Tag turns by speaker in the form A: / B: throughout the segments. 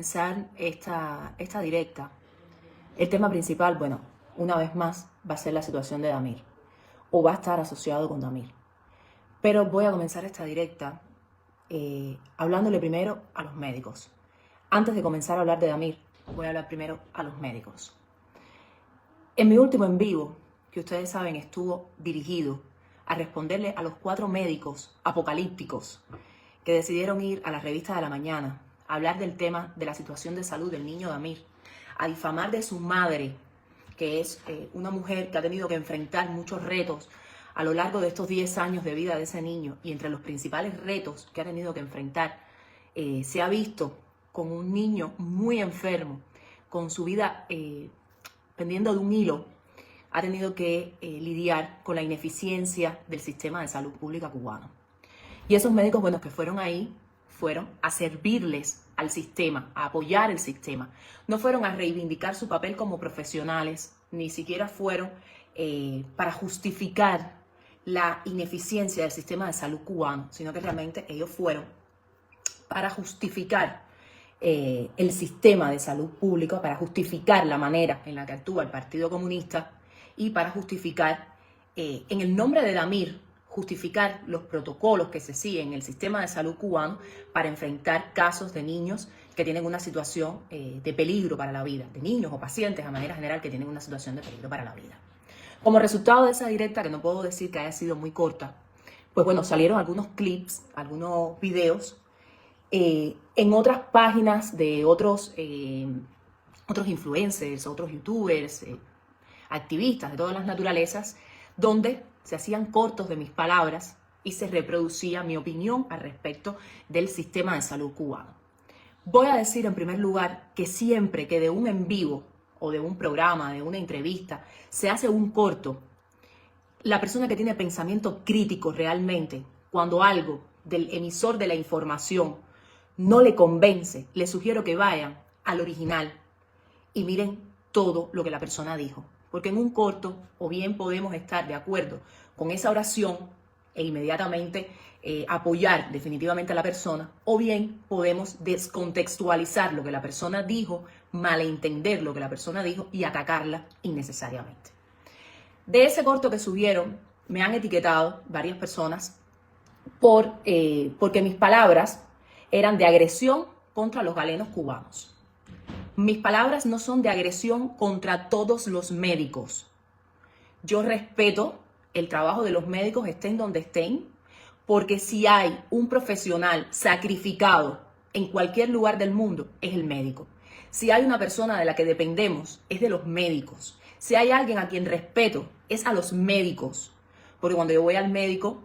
A: Comenzar esta directa, el tema principal, bueno, una vez más va a ser la situación de Damir, o va a estar asociado con Damir. Pero voy a comenzar esta directa hablándole primero a los médicos. Antes de comenzar a hablar de Damir, voy a hablar primero a los médicos. En mi último en vivo, que ustedes saben estuvo dirigido a responderle a los 4 médicos apocalípticos que decidieron ir a la revista de la mañana a hablar del tema de la situación de salud del niño Damir, a difamar de su madre, que es una mujer que ha tenido que enfrentar muchos retos a lo largo de estos 10 años de vida de ese niño, y entre los principales retos que ha tenido que enfrentar, se ha visto con un niño muy enfermo, con su vida pendiendo de un hilo. Ha tenido que lidiar con la ineficiencia del sistema de salud pública cubano. Y esos médicos, bueno, que fueron ahí, fueron a servirles al sistema, a apoyar el sistema. No fueron a reivindicar su papel como profesionales, ni siquiera fueron para justificar la ineficiencia del sistema de salud cubano, sino que realmente ellos fueron para justificar el sistema de salud público, para justificar la manera en la que actúa el Partido Comunista y para justificar, en el nombre de Damir, justificar los protocolos que se siguen en el sistema de salud cubano para enfrentar casos de niños que tienen una situación de peligro para la vida, de niños o pacientes de manera general que tienen una situación de peligro para la vida. Como resultado de esa directa, que no puedo decir que haya sido muy corta, pues bueno, salieron algunos clips, algunos videos en otras páginas de otros influencers, otros youtubers, activistas de todas las naturalezas, donde se hacían cortos de mis palabras y se reproducía mi opinión al respecto del sistema de salud cubano. Voy a decir en primer lugar que siempre que de un en vivo o de un programa, de una entrevista, se hace un corto, la persona que tiene pensamiento crítico realmente, cuando algo del emisor de la información no le convence, le sugiero que vayan al original y miren todo lo que la persona dijo. Porque en un corto, o bien podemos estar de acuerdo con esa oración e inmediatamente apoyar definitivamente a la persona, o bien podemos descontextualizar lo que la persona dijo, malentender lo que la persona dijo y atacarla innecesariamente. De ese corto que subieron, me han etiquetado varias personas porque mis palabras eran de agresión contra los galenos cubanos. Mis palabras no son de agresión contra todos los médicos. Yo respeto el trabajo de los médicos, estén donde estén, porque si hay un profesional sacrificado en cualquier lugar del mundo, es el médico. Si hay una persona de la que dependemos, es de los médicos. Si hay alguien a quien respeto, es a los médicos. Porque cuando yo voy al médico,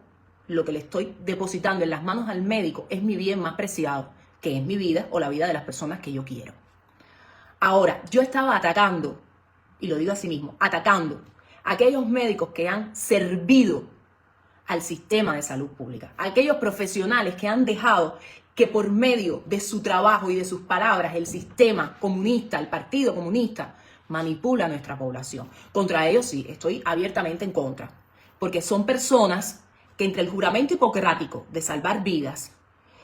A: lo que le estoy depositando en las manos al médico es mi bien más preciado, que es mi vida o la vida de las personas que yo quiero. Ahora, yo estaba atacando, y lo digo así mismo, atacando a aquellos médicos que han servido al sistema de salud pública, a aquellos profesionales que han dejado que por medio de su trabajo y de sus palabras el sistema comunista, el Partido Comunista, manipula a nuestra población. Contra ellos sí, estoy abiertamente en contra, porque son personas que entre el juramento hipocrático de salvar vidas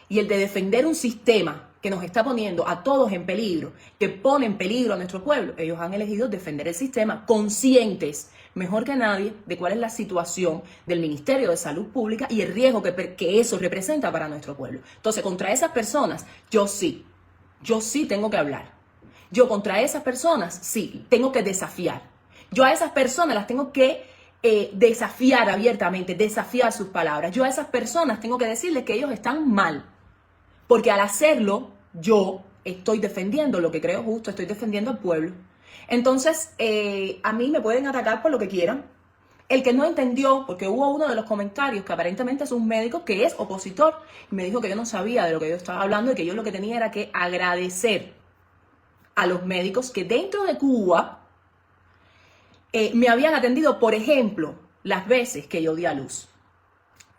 A: y el de defender un sistema que nos está poniendo a todos en peligro, que pone en peligro a nuestro pueblo, ellos han elegido defender el sistema, conscientes, mejor que nadie, de cuál es la situación del Ministerio de Salud Pública y el riesgo que eso representa para nuestro pueblo. Entonces, contra esas personas, yo sí tengo que hablar. Yo contra esas personas, sí, tengo que desafiar. Yo a esas personas las tengo que desafiar abiertamente, desafiar sus palabras. Yo a esas personas tengo que decirles que ellos están mal. Porque al hacerlo, yo estoy defendiendo lo que creo justo, estoy defendiendo al pueblo. Entonces, a mí me pueden atacar por lo que quieran. El que no entendió, porque hubo uno de los comentarios que aparentemente es un médico que es opositor, y me dijo que yo no sabía de lo que yo estaba hablando y que yo lo que tenía era que agradecer a los médicos que dentro de Cuba me habían atendido, por ejemplo, las veces que yo di a luz.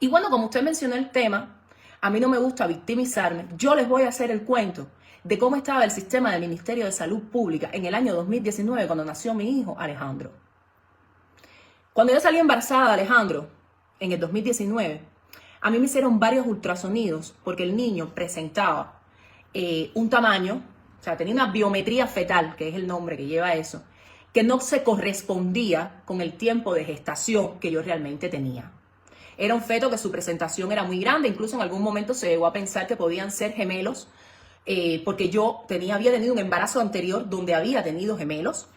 A: Y bueno, como usted mencionó el tema, a mí no me gusta victimizarme. Yo les voy a hacer el cuento de cómo estaba el sistema del Ministerio de Salud Pública en el año 2019 cuando nació mi hijo Alejandro. Cuando yo salí embarazada de Alejandro en el 2019, a mí me hicieron varios ultrasonidos porque el niño presentaba un tamaño o sea, tenía una biometría fetal, que es el nombre que lleva eso, que no se correspondía con el tiempo de gestación que yo realmente tenía. Era un feto que su presentación era muy grande, incluso en algún momento se llegó a pensar que podían ser gemelos, porque yo había tenido un embarazo anterior donde había tenido gemelos.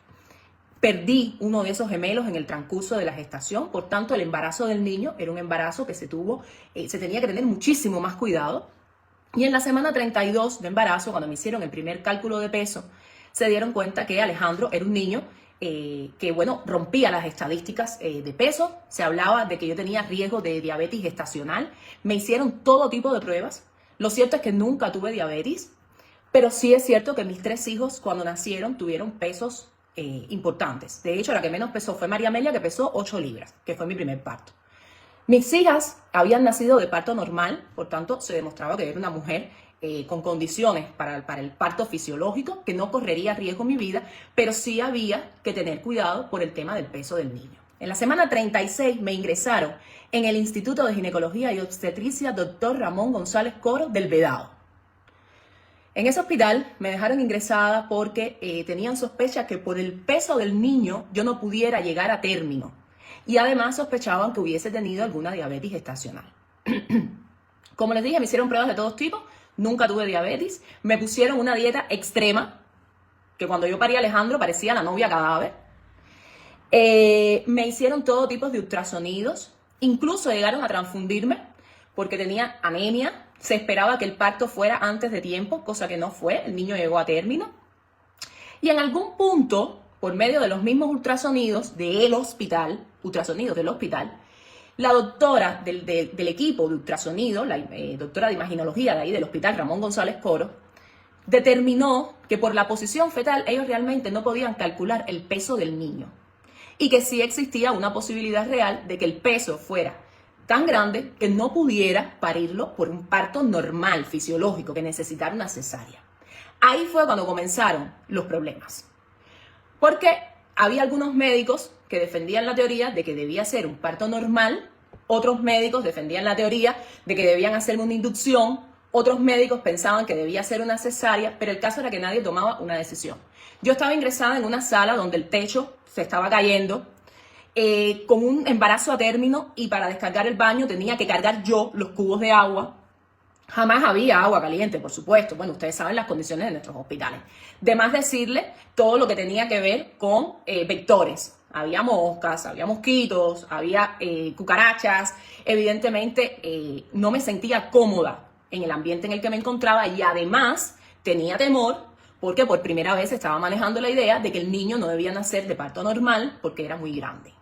A: Perdí uno de esos gemelos en el transcurso de la gestación, por tanto el embarazo del niño era un embarazo que se tenía que tener muchísimo más cuidado. Y en la semana 32 de embarazo, cuando me hicieron el primer cálculo de peso, se dieron cuenta que Alejandro era un niño que, bueno, rompía las estadísticas de peso. Se hablaba de que yo tenía riesgo de diabetes gestacional. Me hicieron todo tipo de pruebas. Lo cierto es que nunca tuve diabetes, pero sí es cierto que mis 3 hijos, cuando nacieron, tuvieron pesos importantes. De hecho, la que menos pesó fue María Amelia, que pesó 8 libras, que fue mi primer parto. Mis hijas habían nacido de parto normal, por tanto se demostraba que era una mujer con condiciones para el parto fisiológico, que no correría riesgo mi vida, pero sí había que tener cuidado por el tema del peso del niño. En la semana 36 me ingresaron en el Instituto de Ginecología y Obstetricia Dr. Ramón González Coro del Vedado. En ese hospital me dejaron ingresada porque tenían sospecha que por el peso del niño yo no pudiera llegar a término. Y además sospechaban que hubiese tenido alguna diabetes gestacional. Como les dije, me hicieron pruebas de todos tipos, nunca tuve diabetes, me pusieron una dieta extrema, que cuando yo parí a Alejandro parecía la novia cadáver. Me hicieron todo tipo de ultrasonidos, incluso llegaron a transfundirme porque tenía anemia, se esperaba que el parto fuera antes de tiempo, cosa que no fue, el niño llegó a término. Y en algún punto, por medio de los mismos ultrasonidos del hospital, la doctora del equipo de ultrasonido, la doctora de imaginología de ahí del hospital, Ramón González Coro, determinó que por la posición fetal ellos realmente no podían calcular el peso del niño y que sí existía una posibilidad real de que el peso fuera tan grande que no pudiera parirlo por un parto normal, fisiológico, que necesitara una cesárea. Ahí fue cuando comenzaron los problemas. Porque había algunos médicos que defendían la teoría de que debía ser un parto normal, otros médicos defendían la teoría de que debían hacerme una inducción, otros médicos pensaban que debía ser una cesárea, pero el caso era que nadie tomaba una decisión. Yo estaba ingresada en una sala donde el techo se estaba cayendo, con un embarazo a término, y para descargar el baño tenía que cargar yo los cubos de agua. Jamás había agua caliente, por supuesto. Bueno, ustedes saben las condiciones de nuestros hospitales. De más decirle todo lo que tenía que ver con vectores. Había moscas, había mosquitos, había cucarachas. Evidentemente no me sentía cómoda en el ambiente en el que me encontraba y además tenía temor porque por primera vez estaba manejando la idea de que el niño no debía nacer de parto normal porque era muy grande.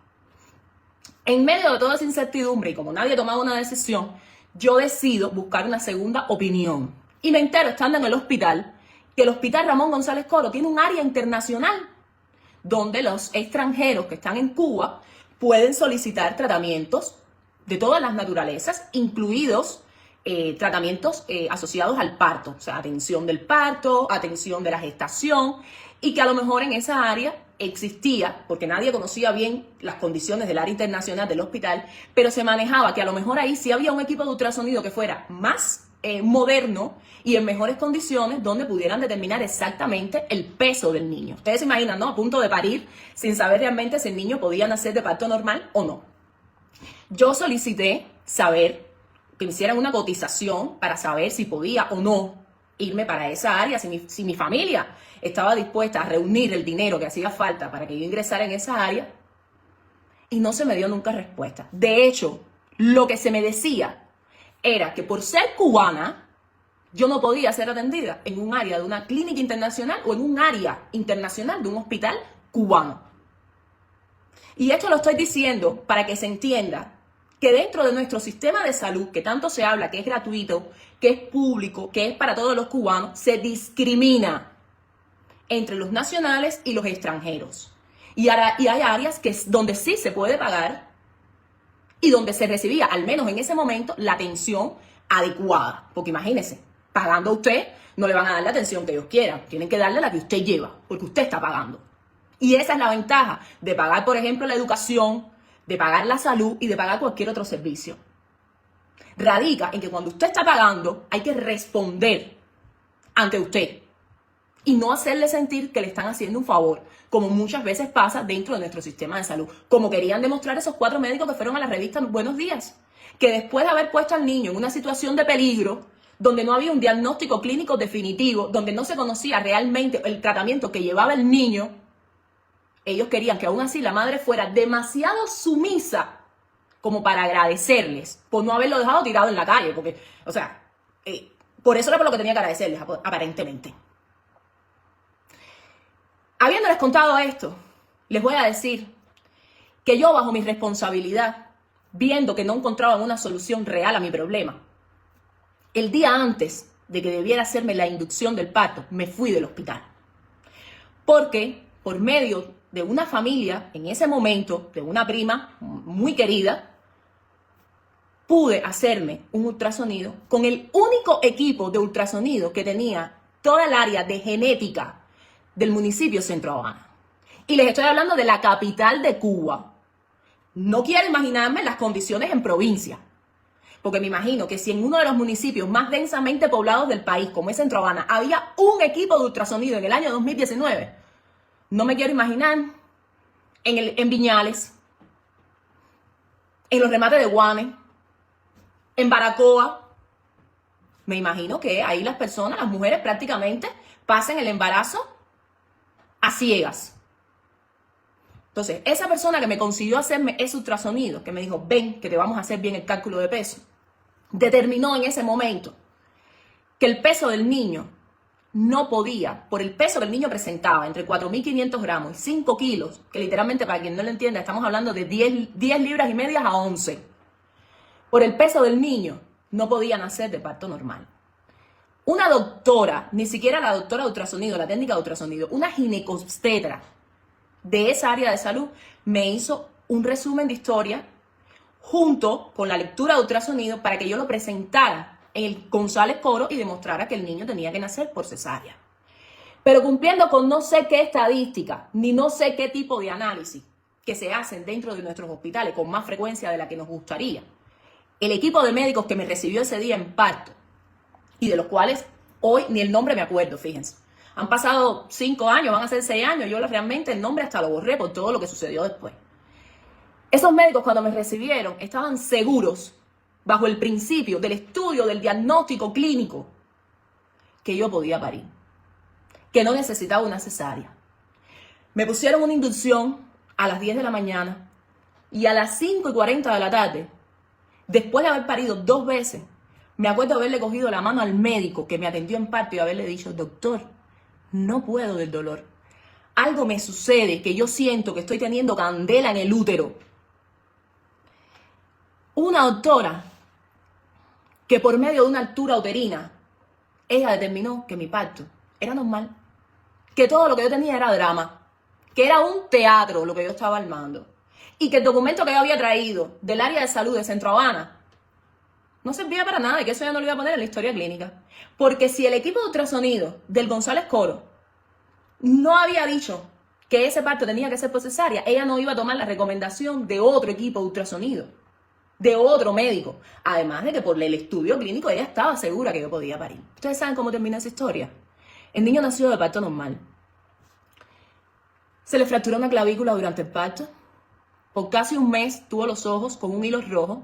A: En medio de toda esa incertidumbre y como nadie tomaba una decisión, yo decido buscar una segunda opinión. Y me entero, estando en el hospital, que el Hospital Ramón González Coro tiene un área internacional donde los extranjeros que están en Cuba pueden solicitar tratamientos de todas las naturalezas, incluidos tratamientos asociados al parto, o sea, atención del parto, atención de la gestación, y que a lo mejor en esa área existía, porque nadie conocía bien las condiciones del área internacional del hospital, pero se manejaba que a lo mejor ahí sí había un equipo de ultrasonido que fuera más moderno y en mejores condiciones, donde pudieran determinar exactamente el peso del niño. Ustedes se imaginan, ¿no? A punto de parir, sin saber realmente si el niño podía nacer de parto normal o no. Yo solicité saber, que me hicieran una cotización para saber si podía o no irme para esa área, si mi familia estaba dispuesta a reunir el dinero que hacía falta para que yo ingresara en esa área, y no se me dio nunca respuesta. De hecho, lo que se me decía era que por ser cubana, yo no podía ser atendida en un área de una clínica internacional o en un área internacional de un hospital cubano. Y esto lo estoy diciendo para que se entienda que dentro de nuestro sistema de salud, que tanto se habla, que es gratuito, que es público, que es para todos los cubanos, se discrimina entre los nacionales y los extranjeros. Y hay áreas donde sí se puede pagar y donde se recibía, al menos en ese momento, la atención adecuada. Porque imagínense, pagando a usted, no le van a dar la atención que ellos quieran. Tienen que darle la que usted lleva, porque usted está pagando. Y esa es la ventaja de pagar, por ejemplo, la educación, de pagar la salud y de pagar cualquier otro servicio. Radica en que cuando usted está pagando, hay que responder ante usted. y no hacerle sentir que le están haciendo un favor, como muchas veces pasa dentro de nuestro sistema de salud, como querían demostrar esos 4 médicos que fueron a la revista Buenos Días, que después de haber puesto al niño en una situación de peligro, donde no había un diagnóstico clínico definitivo, donde no se conocía realmente el tratamiento que llevaba el niño, ellos querían que aún así la madre fuera demasiado sumisa como para agradecerles por no haberlo dejado tirado en la calle, porque, o sea, por eso era por lo que tenía que agradecerles, aparentemente. Habiéndoles contado esto, les voy a decir que yo, bajo mi responsabilidad, viendo que no encontraban una solución real a mi problema, el día antes de que debiera hacerme la inducción del parto, me fui del hospital. Porque por medio de una familia, en ese momento, de una prima muy querida, pude hacerme un ultrasonido con el único equipo de ultrasonido que tenía toda el área de genética del municipio Centro Habana. Y les estoy hablando de la capital de Cuba. No quiero imaginarme las condiciones en provincia, porque me imagino que si en uno de los municipios más densamente poblados del país, como es Centro Habana, había un equipo de ultrasonido en el año 2019, no me quiero imaginar en Viñales, en los remates de Guanes, en Baracoa. Me imagino que ahí las personas, las mujeres prácticamente pasan el embarazo a ciegas. Entonces, esa persona que me consiguió hacerme ese ultrasonido, que me dijo, ven, que te vamos a hacer bien el cálculo de peso, determinó en ese momento que el peso del niño no podía, por el peso que el niño presentaba, entre 4.500 gramos y 5 kilos, que literalmente, para quien no lo entienda, estamos hablando de 10 libras y medias a 11. Por el peso del niño, no podía nacer de parto normal. Una doctora, ni siquiera la doctora de ultrasonido, la técnica de ultrasonido, una ginecobstetra de esa área de salud, me hizo un resumen de historia junto con la lectura de ultrasonido para que yo lo presentara en el González Coro y demostrara que el niño tenía que nacer por cesárea. Pero cumpliendo con no sé qué estadística, ni no sé qué tipo de análisis que se hacen dentro de nuestros hospitales con más frecuencia de la que nos gustaría, el equipo de médicos que me recibió ese día en parto, y de los cuales hoy ni el nombre me acuerdo, fíjense. Han pasado 5 años, van a ser 6 años, yo realmente el nombre hasta lo borré por todo lo que sucedió después. Esos médicos cuando me recibieron estaban seguros, bajo el principio del estudio del diagnóstico clínico, que yo podía parir, que no necesitaba una cesárea. Me pusieron una inducción a las 10 de la mañana y a las 5:40 de la tarde, después de haber parido 2 veces, me acuerdo haberle cogido la mano al médico que me atendió en parto y haberle dicho, doctor, no puedo del dolor. Algo me sucede que yo siento que estoy teniendo candela en el útero. Una doctora que por medio de una altura uterina, ella determinó que mi parto era normal, que todo lo que yo tenía era drama, que era un teatro lo que yo estaba armando y que el documento que yo había traído del área de salud de Centro Habana no servía para nada y que eso ya no lo iba a poner en la historia clínica. Porque si el equipo de ultrasonido del González Coro no había dicho que ese parto tenía que ser por cesárea, ella no iba a tomar la recomendación de otro equipo de ultrasonido, de otro médico. Además de que por el estudio clínico ella estaba segura que yo podía parir. ¿Ustedes saben cómo termina esa historia? El niño nació de parto normal. Se le fracturó una clavícula durante el parto. Por casi un mes tuvo los ojos con un hilo rojo.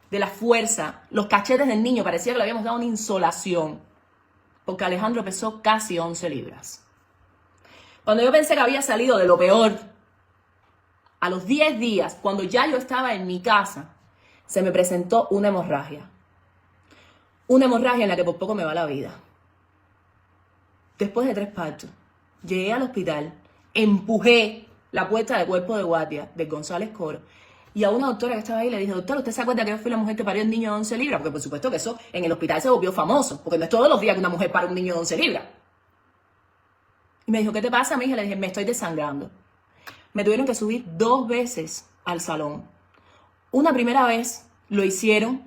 A: De la fuerza, los cachetes del niño parecía que le habíamos dado una insolación, porque Alejandro pesó casi 11 libras. Cuando yo pensé que había salido de lo peor, a los 10 días, cuando ya yo estaba en mi casa, se me presentó una hemorragia. Una hemorragia en la que por poco me va la vida. Después de 3 partos, llegué al hospital, empujé la puerta del cuerpo de guardia del González Coro, y a una doctora que estaba ahí le dije, doctor, ¿usted se acuerda que yo fui la mujer que parió el niño de 11 libras? Porque por supuesto que eso en el hospital se volvió famoso, porque no es todos los días que una mujer para un niño de 11 libras. Y me dijo, ¿qué te pasa, mija? Le dije, me estoy desangrando. Me tuvieron que subir 2 veces al salón. Una primera vez lo hicieron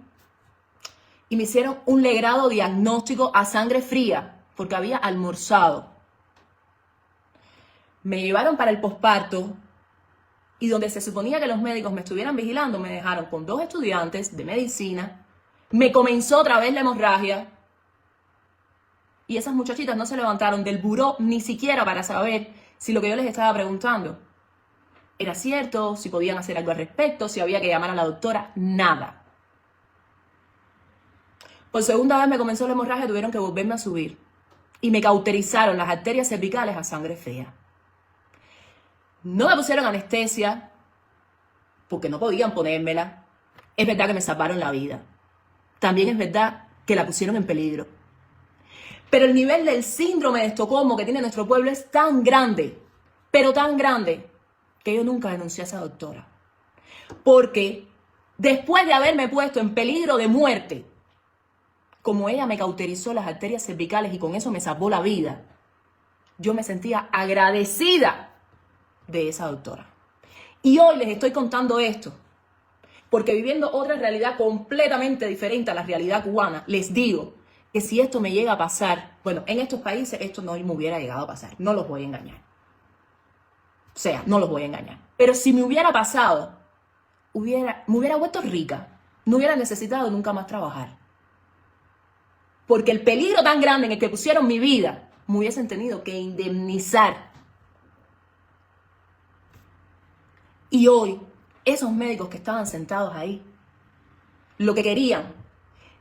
A: y me hicieron un legrado diagnóstico a sangre fría, porque había almorzado. Me llevaron para el posparto. Y donde se suponía que los médicos me estuvieran vigilando, me dejaron con 2 estudiantes de medicina. Me comenzó otra vez la hemorragia. Y esas muchachitas no se levantaron del buró ni siquiera para saber si lo que yo les estaba preguntando era cierto, si podían hacer algo al respecto, si había que llamar a la doctora, nada. Por segunda vez me comenzó la hemorragia, tuvieron que volverme a subir. Y me cauterizaron las arterias cervicales a sangre fría. No me pusieron anestesia, porque no podían ponérmela. Es verdad que me salvaron la vida. También es verdad que la pusieron en peligro. Pero el nivel del síndrome de Estocolmo que tiene nuestro pueblo es tan grande, pero tan grande, que yo nunca denuncié a esa doctora. Porque después de haberme puesto en peligro de muerte, como ella me cauterizó las arterias cervicales y con eso me salvó la vida, yo me sentía agradecida de esa doctora. Y hoy les estoy contando esto, porque viviendo otra realidad completamente diferente a la realidad cubana, les digo que si esto me llega a pasar, bueno, en estos países esto no me hubiera llegado a pasar, no los voy a engañar. O sea, no los voy a engañar. Pero si me hubiera pasado, me hubiera vuelto rica. No hubiera necesitado nunca más trabajar. Porque el peligro tan grande en el que pusieron mi vida, me hubiesen tenido que indemnizar. Y hoy, esos médicos que estaban sentados ahí, lo que querían,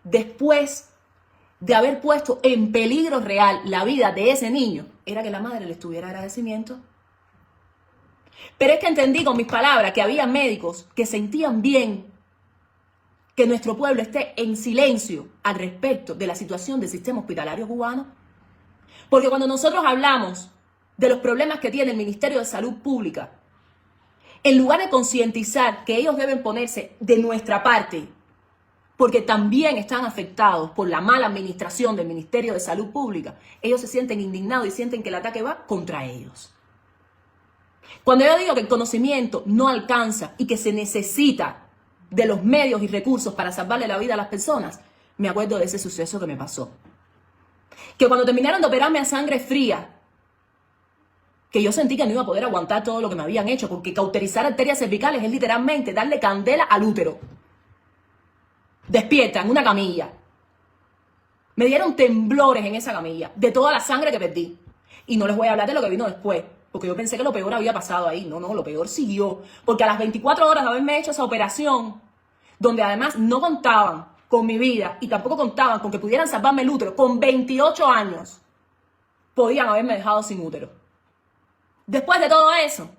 A: después de haber puesto en peligro real la vida de ese niño, era que la madre les tuviera agradecimiento. Pero es que entendí con mis palabras que había médicos que sentían bien que nuestro pueblo esté en silencio al respecto de la situación del sistema hospitalario cubano. Porque cuando nosotros hablamos de los problemas que tiene el Ministerio de Salud Pública, en lugar de concientizar que ellos deben ponerse de nuestra parte, porque también están afectados por la mala administración del Ministerio de Salud Pública, ellos se sienten indignados y sienten que el ataque va contra ellos. Cuando yo digo que el conocimiento no alcanza y que se necesita de los medios y recursos para salvarle la vida a las personas, me acuerdo de ese suceso que me pasó. Que cuando terminaron de operarme a sangre fría, que yo sentí que no iba a poder aguantar todo lo que me habían hecho, porque cauterizar arterias cervicales es literalmente darle candela al útero. Despierta en una camilla. Me dieron temblores en esa camilla de toda la sangre que perdí. Y no les voy a hablar de lo que vino después, porque yo pensé que lo peor había pasado ahí. No, lo peor siguió. Porque a las 24 horas de haberme hecho esa operación, donde además no contaban con mi vida y tampoco contaban con que pudieran salvarme el útero, con 28 años, podían haberme dejado sin útero. Después de todo eso,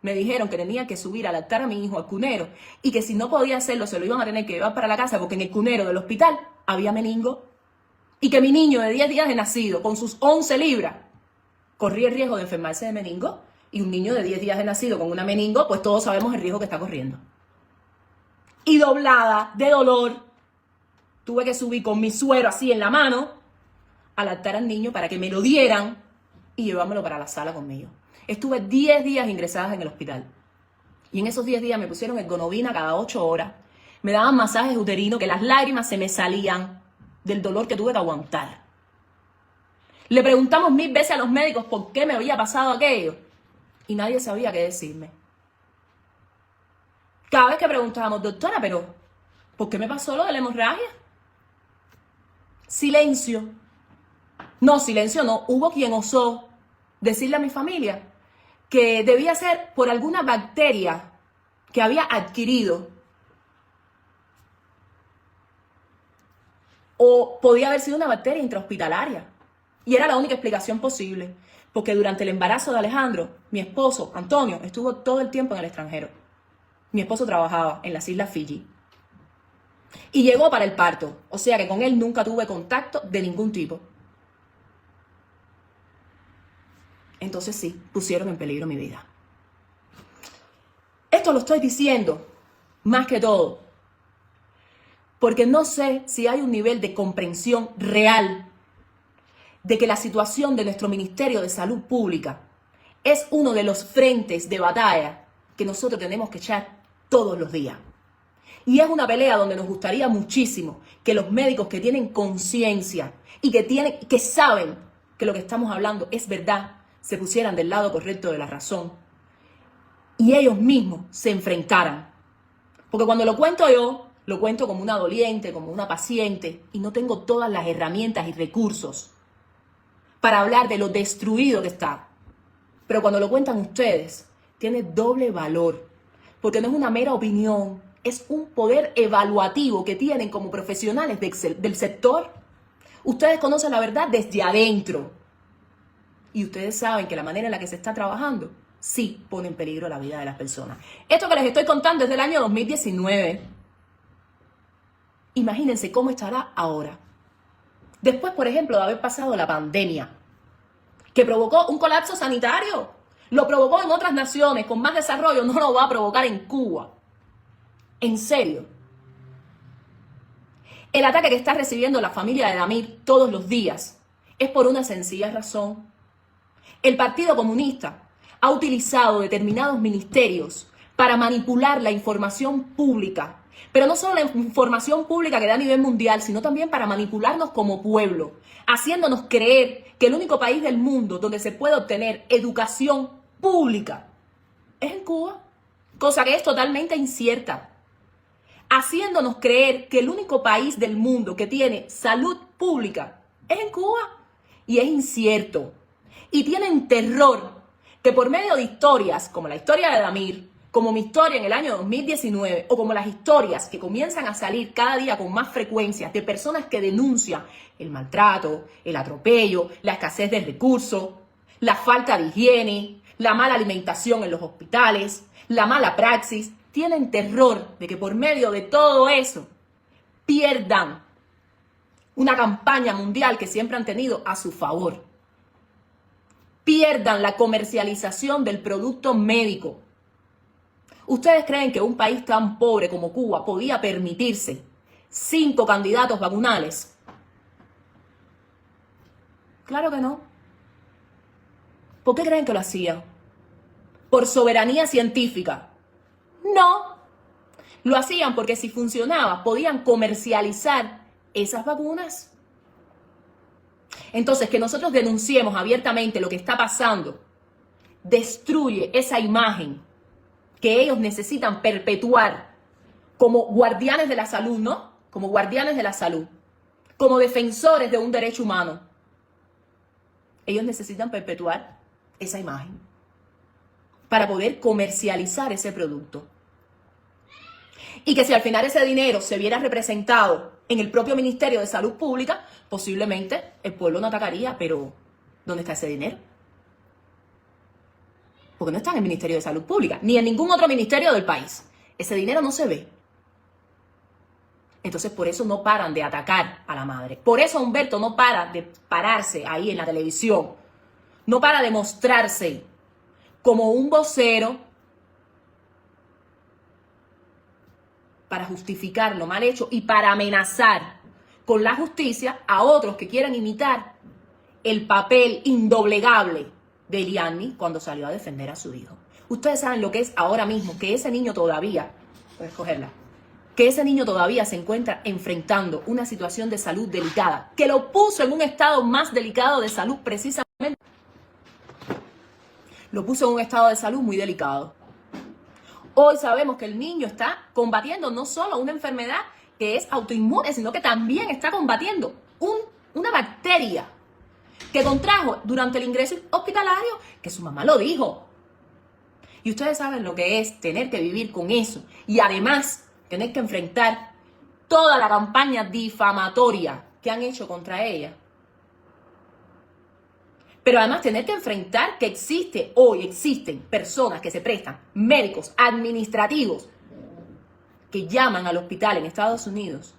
A: me dijeron que tenía que subir a lactar a mi hijo al cunero y que si no podía hacerlo se lo iban a tener que llevar para la casa porque en el cunero del hospital había meningo y que mi niño de 10 días de nacido con sus 11 libras corría el riesgo de enfermarse de meningo y un niño de 10 días de nacido con una meningo, pues todos sabemos el riesgo que está corriendo. Y doblada de dolor, tuve que subir con mi suero así en la mano a lactar al niño para que me lo dieran y llevármelo para la sala conmigo. Estuve 10 días ingresada en el hospital. Y en esos 10 días me pusieron ergonovina cada 8 horas. Me daban masajes uterinos que las lágrimas se me salían del dolor que tuve que aguantar. Le preguntamos 1000 veces a los médicos por qué me había pasado aquello. Y nadie sabía qué decirme. Cada vez que preguntábamos, doctora, pero ¿por qué me pasó lo de la hemorragia? Silencio. No, silencio no. Hubo quien osó decirle a mi familia que debía ser por alguna bacteria que había adquirido o podía haber sido una bacteria intrahospitalaria. Y era la única explicación posible, porque durante el embarazo de Alejandro, mi esposo, Antonio, estuvo todo el tiempo en el extranjero. Mi esposo trabajaba en las Islas Fiji. Y llegó para el parto, o sea que con él nunca tuve contacto de ningún tipo. Entonces sí, pusieron en peligro mi vida. Esto lo estoy diciendo, más que todo, porque no sé si hay un nivel de comprensión real de que la situación de nuestro Ministerio de Salud Pública es uno de los frentes de batalla que nosotros tenemos que echar todos los días. Y es una pelea donde nos gustaría muchísimo que los médicos que tienen conciencia y que saben que lo que estamos hablando es verdad, se pusieran del lado correcto de la razón y ellos mismos se enfrentaran. Porque cuando lo cuento yo, lo cuento como una doliente, como una paciente y no tengo todas las herramientas y recursos para hablar de lo destruido que está. Pero cuando lo cuentan ustedes, tiene doble valor, porque no es una mera opinión, es un poder evaluativo que tienen como profesionales del sector. Ustedes conocen la verdad desde adentro. Y ustedes saben que la manera en la que se está trabajando sí pone en peligro la vida de las personas. Esto que les estoy contando es del año 2019. Imagínense cómo estará ahora. Después, por ejemplo, de haber pasado la pandemia, que provocó un colapso sanitario. Lo provocó en otras naciones con más desarrollo, no lo va a provocar en Cuba. En serio. El ataque que está recibiendo la familia de Damir todos los días es por una sencilla razón. El Partido Comunista ha utilizado determinados ministerios para manipular la información pública, pero no solo la información pública que da a nivel mundial, sino también para manipularnos como pueblo, haciéndonos creer que el único país del mundo donde se puede obtener educación pública es en Cuba, cosa que es totalmente incierta. Haciéndonos creer que el único país del mundo que tiene salud pública es en Cuba, y es incierto. Y tienen terror que por medio de historias como la historia de Damir, como mi historia en el año 2019, o como las historias que comienzan a salir cada día con más frecuencia de personas que denuncian el maltrato, el atropello, la escasez de recursos, la falta de higiene, la mala alimentación en los hospitales, la mala praxis, tienen terror de que por medio de todo eso pierdan una campaña mundial que siempre han tenido a su favor. Pierdan la comercialización del producto médico. ¿Ustedes creen que un país tan pobre como Cuba podía permitirse 5 candidatos vacunales? Claro que no. ¿Por qué creen que lo hacían? ¿Por soberanía científica? No. Lo hacían porque si funcionaba, podían comercializar esas vacunas. Entonces, que nosotros denunciemos abiertamente lo que está pasando destruye esa imagen que ellos necesitan perpetuar como guardianes de la salud, ¿no? Como guardianes de la salud, como defensores de un derecho humano. Ellos necesitan perpetuar esa imagen para poder comercializar ese producto. Y que si al final ese dinero se viera representado en el propio Ministerio de Salud Pública, posiblemente el pueblo no atacaría, pero ¿dónde está ese dinero? Porque no está en el Ministerio de Salud Pública, ni en ningún otro ministerio del país. Ese dinero no se ve. Entonces, por eso no paran de atacar a la madre. Por eso Humberto no para de pararse ahí en la televisión. No para de mostrarse como un vocero para justificar lo mal hecho y para amenazar con la justicia a otros que quieran imitar el papel indoblegable de Eliani cuando salió a defender a su hijo. Ustedes saben lo que es ahora mismo, que ese niño todavía, voy a escogerla, que ese niño todavía se encuentra enfrentando una situación de salud delicada, que lo puso en un estado más delicado de salud precisamente. Lo puso en un estado de salud muy delicado. Hoy sabemos que el niño está combatiendo no solo una enfermedad que es autoinmune, sino que también está combatiendo una bacteria que contrajo durante el ingreso hospitalario, que su mamá lo dijo. Y ustedes saben lo que es tener que vivir con eso y además tener que enfrentar toda la campaña difamatoria que han hecho contra ella. Pero además tener que enfrentar que existen personas que se prestan, médicos, administrativos, que llaman al hospital en Estados Unidos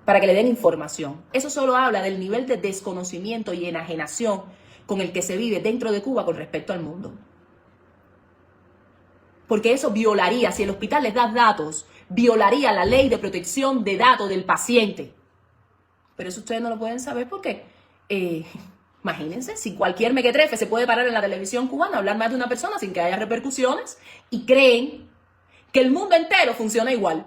A: para que le den información. Eso solo habla del nivel de desconocimiento y enajenación con el que se vive dentro de Cuba con respecto al mundo. Porque eso violaría, si el hospital les da datos, violaría la ley de protección de datos del paciente. Pero eso ustedes no lo pueden saber porque... imagínense, si cualquier mequetrefe se puede parar en la televisión cubana a hablar más de una persona sin que haya repercusiones y creen que el mundo entero funciona igual.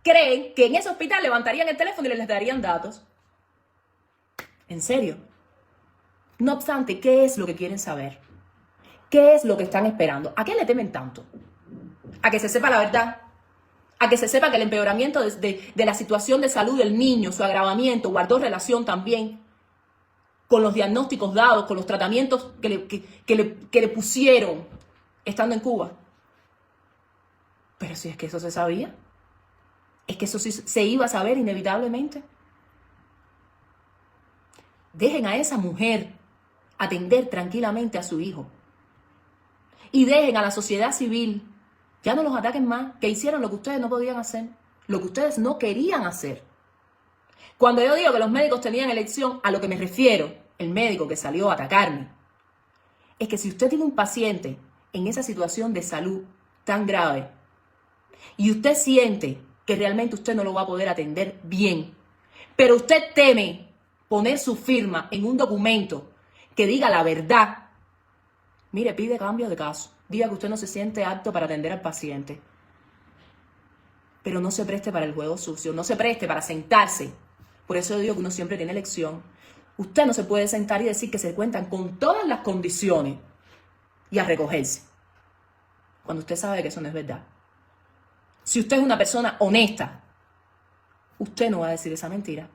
A: Creen que en ese hospital levantarían el teléfono y les darían datos. ¿En serio? No obstante, ¿qué es lo que quieren saber? ¿Qué es lo que están esperando? ¿A qué le temen tanto? ¿A que se sepa la verdad? ¿A que se sepa que el empeoramiento de la situación de salud del niño, su agravamiento, guardó relación también con los diagnósticos dados, con los tratamientos que le pusieron estando en Cuba. Pero si es que eso se sabía, es que eso sí se iba a saber inevitablemente. Dejen a esa mujer atender tranquilamente a su hijo. Y dejen a la sociedad civil, ya no los ataquen más, que hicieron lo que ustedes no podían hacer, lo que ustedes no querían hacer. Cuando yo digo que los médicos tenían elección, a lo que me refiero, el médico que salió a atacarme, es que si usted tiene un paciente en esa situación de salud tan grave y usted siente que realmente usted no lo va a poder atender bien, pero usted teme poner su firma en un documento que diga la verdad, mire, pide cambio de caso. Diga que usted no se siente apto para atender al paciente. Pero no se preste para el juego sucio, no se preste para sentarse. Por eso yo digo que uno siempre tiene elección. Usted no se puede sentar y decir que se cuentan con todas las condiciones y a recogerse, cuando usted sabe que eso no es verdad. Si usted es una persona honesta, usted no va a decir esa mentira.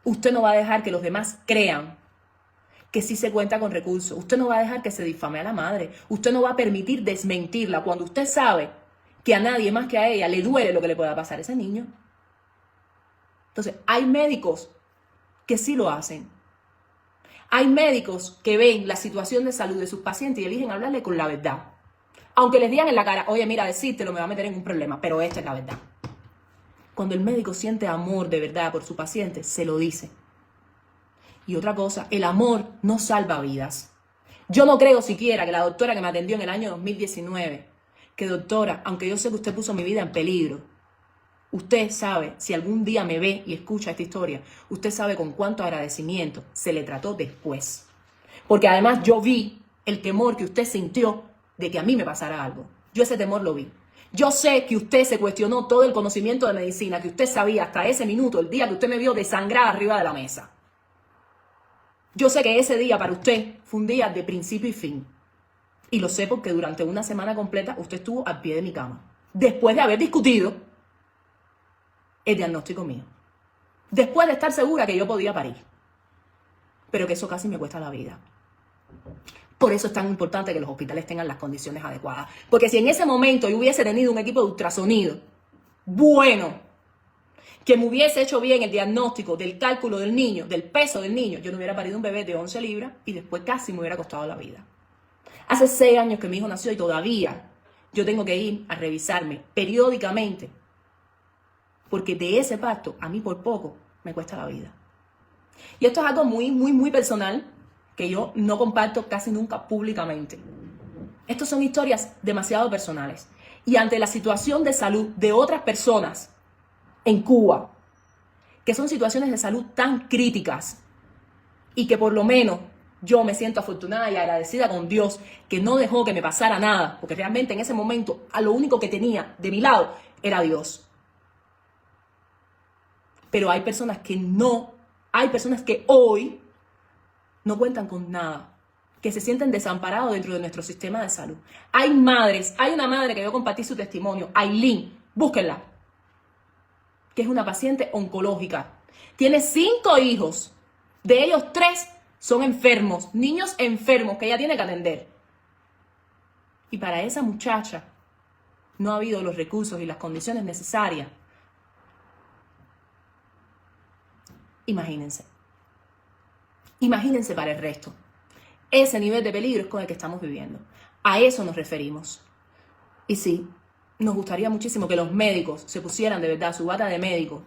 A: Usted no va a dejar que los demás crean que sí se cuenta con recursos. Usted no va a dejar que se difame a la madre. Usted no va a permitir desmentirla cuando usted sabe que a nadie más que a ella le duele lo que le pueda pasar a ese niño. Entonces, hay médicos que sí lo hacen. Hay médicos que ven la situación de salud de sus pacientes y eligen hablarle con la verdad. Aunque les digan en la cara, oye, mira, decírtelo me va a meter en un problema, pero esta es la verdad. Cuando el médico siente amor de verdad por su paciente, se lo dice. Y otra cosa, el amor no salva vidas. Yo no creo siquiera que la doctora que me atendió en el año 2019, que doctora, aunque yo sé que usted puso mi vida en peligro, usted sabe, si algún día me ve y escucha esta historia, usted sabe con cuánto agradecimiento se le trató después. Porque además yo vi el temor que usted sintió de que a mí me pasara algo. Yo ese temor lo vi. Yo sé que usted se cuestionó todo el conocimiento de medicina que usted sabía hasta ese minuto, el día que usted me vio desangrada arriba de la mesa. Yo sé que ese día para usted fue un día de principio y fin. Y lo sé porque durante una semana completa usted estuvo al pie de mi cama. Después de haber discutido el diagnóstico mío. Después de estar segura que yo podía parir. Pero que eso casi me cuesta la vida. Por eso es tan importante que los hospitales tengan las condiciones adecuadas. Porque si en ese momento yo hubiese tenido un equipo de ultrasonido bueno, que me hubiese hecho bien el diagnóstico del cálculo del niño, del peso del niño, yo no hubiera parido un bebé de 11 libras y después casi me hubiera costado la vida. Hace 6 años que mi hijo nació y todavía yo tengo que ir a revisarme periódicamente porque de ese parto, a mí por poco, me cuesta la vida. Y esto es algo muy personal que yo no comparto casi nunca públicamente. Estas son historias demasiado personales. Y ante la situación de salud de otras personas en Cuba, que son situaciones de salud tan críticas y que por lo menos yo me siento afortunada y agradecida con Dios que no dejó que me pasara nada, porque realmente en ese momento a lo único que tenía de mi lado era Dios. Pero hay personas que no, hay personas que hoy no cuentan con nada, que se sienten desamparados dentro de nuestro sistema de salud. Hay madres, hay una madre que yo compartí su testimonio, Aileen, búsquenla, que es una paciente oncológica. Tiene 5 hijos, de ellos 3 son enfermos, niños enfermos que ella tiene que atender. Y para esa muchacha no ha habido los recursos y las condiciones necesarias. Imagínense. Imagínense para el resto. Ese nivel de peligro es con el que estamos viviendo. A eso nos referimos. Y sí, nos gustaría muchísimo que los médicos se pusieran de verdad su bata de médico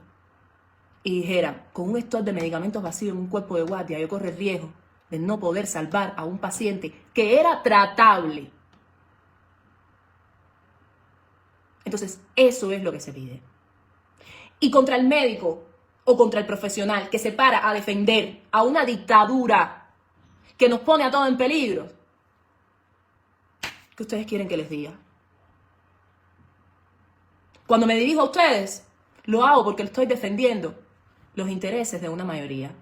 A: y dijeran, con un stock de medicamentos vacío en un cuerpo de guardia, yo corro el riesgo de no poder salvar a un paciente que era tratable. Entonces, eso es lo que se pide. Y contra el médico o contra el profesional que se para a defender a una dictadura que nos pone a todos en peligro, ¿qué ustedes quieren que les diga? Cuando me dirijo a ustedes, lo hago porque estoy defendiendo los intereses de una mayoría.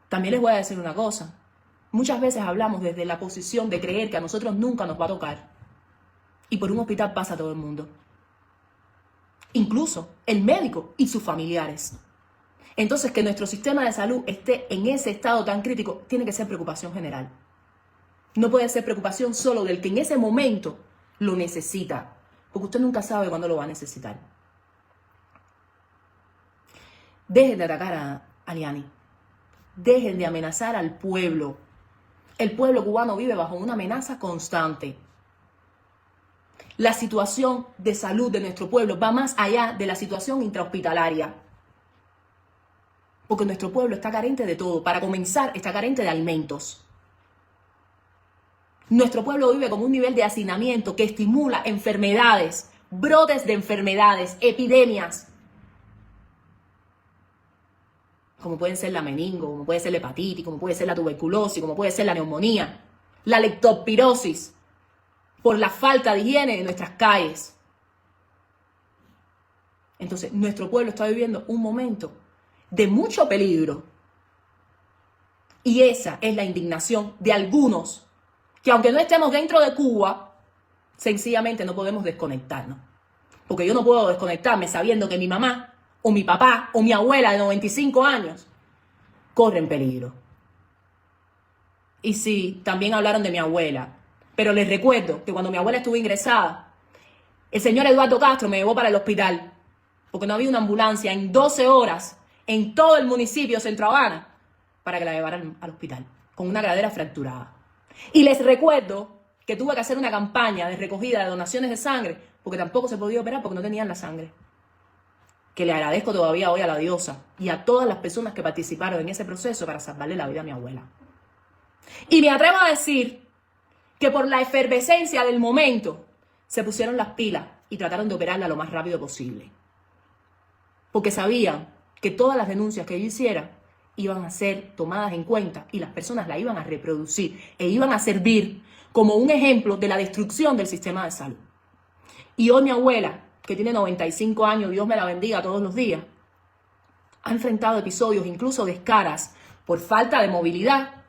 A: También les voy a decir una cosa. Muchas veces hablamos desde la posición de creer que a nosotros nunca nos va a tocar. Y por un hospital pasa todo el mundo. Incluso el médico y sus familiares. Entonces, que nuestro sistema de salud esté en ese estado tan crítico tiene que ser preocupación general. No puede ser preocupación solo del que en ese momento lo necesita, porque usted nunca sabe cuándo lo va a necesitar. Dejen de atacar a Liani. Dejen de amenazar al pueblo. El pueblo cubano vive bajo una amenaza constante. La situación de salud de nuestro pueblo va más allá de la situación intrahospitalaria. Porque nuestro pueblo está carente de todo. Para comenzar, está carente de alimentos. Nuestro pueblo vive con un nivel de hacinamiento que estimula enfermedades, brotes de enfermedades, epidemias. Como pueden ser la meningo, como puede ser la hepatitis, como puede ser la tuberculosis, como puede ser la neumonía, la leptospirosis, por la falta de higiene de nuestras calles. Entonces, nuestro pueblo está viviendo un momento de mucho peligro. Y esa es la indignación de algunos, que aunque no estemos dentro de Cuba, sencillamente no podemos desconectarnos. Porque yo no puedo desconectarme sabiendo que mi mamá, o mi papá, o mi abuela de 95 años, corren peligro. Y sí, también hablaron de mi abuela. Pero les recuerdo que cuando mi abuela estuvo ingresada, el señor Eduardo Castro me llevó para el hospital, porque no había una ambulancia en 12 horas en todo el municipio de Centro Habana para que la llevaran al hospital, con una cadera fracturada. Y les recuerdo que tuve que hacer una campaña de recogida de donaciones de sangre, porque tampoco se podía operar porque no tenían la sangre. Que le agradezco todavía hoy a la diosa y a todas las personas que participaron en ese proceso para salvarle la vida a mi abuela. Y me atrevo a decir que por la efervescencia del momento se pusieron las pilas y trataron de operarla lo más rápido posible. Porque sabían que todas las denuncias que yo hiciera iban a ser tomadas en cuenta y las personas la iban a reproducir e iban a servir como un ejemplo de la destrucción del sistema de salud. Y hoy mi abuela, que tiene 95 años, Dios me la bendiga todos los días, ha enfrentado episodios incluso de escaras por falta de movilidad.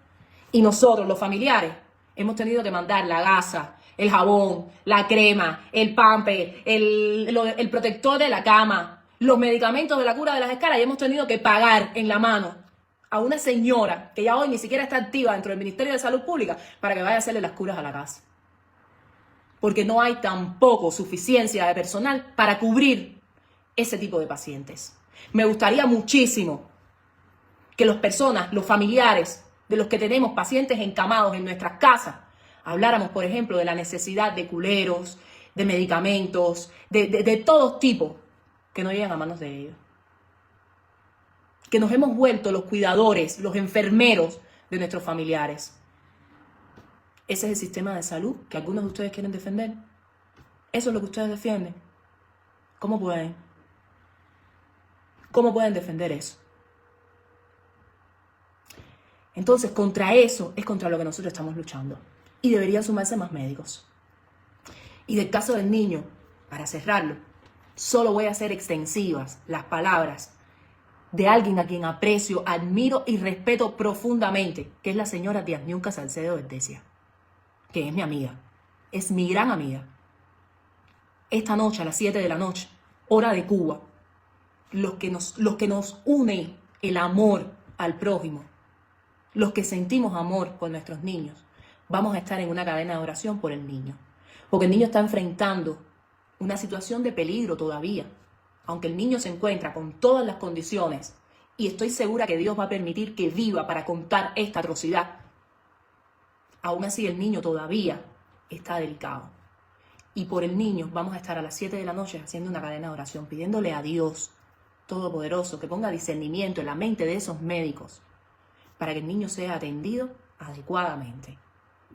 A: Y nosotros, los familiares, hemos tenido que mandar la gasa, el jabón, la crema, el pamper, el protector de la cama, los medicamentos de la cura de las escaras, y hemos tenido que pagar en la mano a una señora que ya hoy ni siquiera está activa dentro del Ministerio de Salud Pública para que vaya a hacerle las curas a la casa. Porque no hay tampoco suficiencia de personal para cubrir ese tipo de pacientes. Me gustaría muchísimo que las personas, los familiares de los que tenemos pacientes encamados en nuestras casas, habláramos, por ejemplo, de la necesidad de culeros, de medicamentos, de todo tipo que no llegan a manos de ellos. Que nos hemos vuelto los cuidadores, los enfermeros de nuestros familiares. Ese es el sistema de salud que algunos de ustedes quieren defender. Eso es lo que ustedes defienden. ¿Cómo pueden? ¿Cómo pueden defender eso? Entonces, contra eso es contra lo que nosotros estamos luchando. Y deberían sumarse más médicos. Y del caso del niño, para cerrarlo, solo voy a hacer extensivas las palabras de alguien a quien aprecio, admiro y respeto profundamente, que es la señora Diasniunca Salcedo Verdesia, que es mi amiga, es mi gran amiga. Esta noche, a las 7 de la noche, hora de Cuba, los que nos une el amor al prójimo, los que sentimos amor por nuestros niños, vamos a estar en una cadena de oración por el niño. Porque el niño está enfrentando una situación de peligro todavía. Aunque el niño se encuentra con todas las condiciones, y estoy segura que Dios va a permitir que viva para contar esta atrocidad, aún así el niño todavía está delicado. Y por el niño vamos a estar a las 7 de la noche haciendo una cadena de oración, pidiéndole a Dios Todopoderoso que ponga discernimiento en la mente de esos médicos para que el niño sea atendido adecuadamente.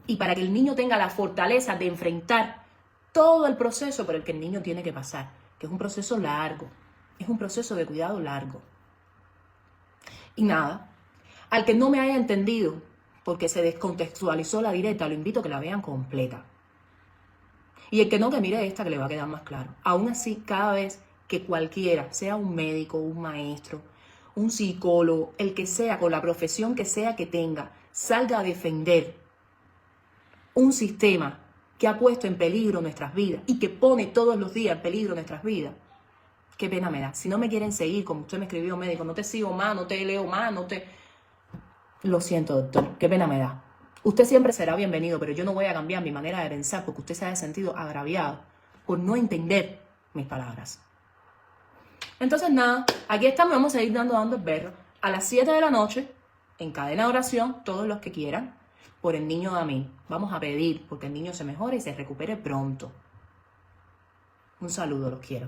A: Y para que el niño tenga la fortaleza de enfrentar todo el proceso por el que el niño tiene que pasar, que es un proceso largo, es un proceso de cuidado largo. Y nada, al que no me haya entendido, porque se descontextualizó la directa, lo invito a que la vean completa. Y el que no, que mire esta, que le va a quedar más claro. Aún así, cada vez que cualquiera, sea un médico, un maestro, un psicólogo, el que sea, con la profesión que sea que tenga, salga a defender un sistema que ha puesto en peligro nuestras vidas y que pone todos los días en peligro nuestras vidas, Qué pena me da. Si no me quieren seguir, como usted me escribió, médico, no te sigo más, no te leo más, no te... Lo siento, doctor, qué pena me da. Usted siempre será bienvenido, pero yo no voy a cambiar mi manera de pensar porque usted se haya sentido agraviado por no entender mis palabras. Entonces nada, aquí estamos, vamos a ir dando el berro. A las 7 de la noche, en cadena de oración, todos los que quieran, por el niño de Amin. Vamos a pedir porque el niño se mejore y se recupere pronto. Un saludo, los quiero.